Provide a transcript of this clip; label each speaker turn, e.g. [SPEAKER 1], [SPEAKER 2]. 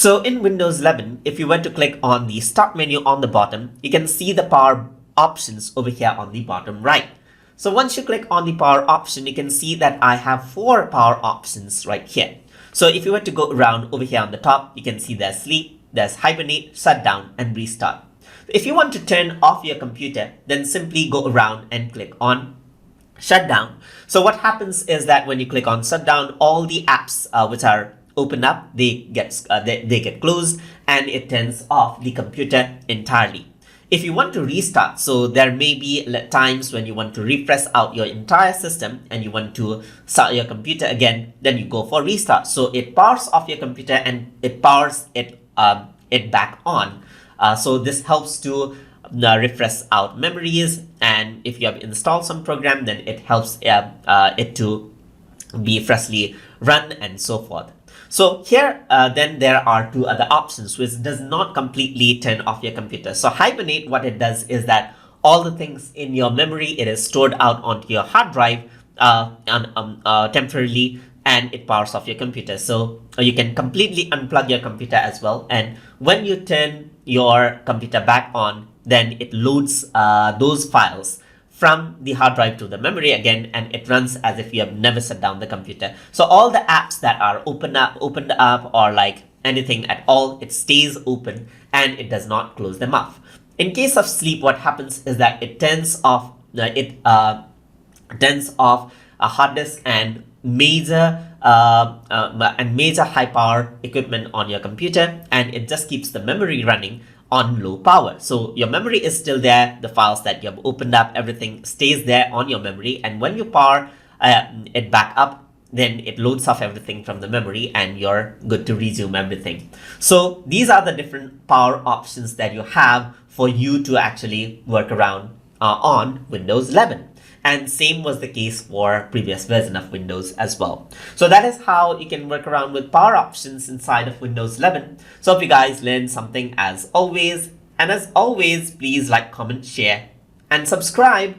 [SPEAKER 1] So in Windows 11, if you were to click on the Start menu on the bottom, you can see the power options over here on the bottom right. So once you click on the power option, you can see that I have 4 power options right here. So if you were to go around over here on the top, you can see there's sleep, there's hibernate, shutdown, and restart. If you want to turn off your computer, then simply go around and click on shutdown. So what happens is that when you click on shutdown, all the apps which are open up, they get closed, and it turns off the computer entirely. If you want to restart, so there may be times when you want to refresh out your entire system and you want to start your computer again, then you go for restart. So it powers off your computer and it powers it back on. So this helps to refresh out memories, and if you have installed some program, then it helps it to be freshly run and so forth. So here, then there are 2 other options which does not completely turn off your computer. So Hibernate, what it does is that all the things in your memory, it is stored out onto your hard drive temporarily, and it powers off your computer. So you can completely unplug your computer as well. And when you turn your computer back on, then it loads those files from the hard drive to the memory again, and it runs as if you have never shut down the computer. So all the apps that are opened up or like anything at all, it stays open and it does not close them off. In case of sleep, what happens is that it turns off a hard disk and major high power equipment on your computer, and it just keeps the memory running on low power. So your memory is still there, the files that you have opened up, everything stays there on your memory, and when you power it back up, then it loads off everything from the memory and you're good to resume everything. So these are the different power options that you have for you to actually work around on Windows 11. And same was the case for previous version of Windows as well. So that is how you can work around with power options inside of Windows 11. So hope you guys learned something as always. And as always, please like, comment, share, and subscribe.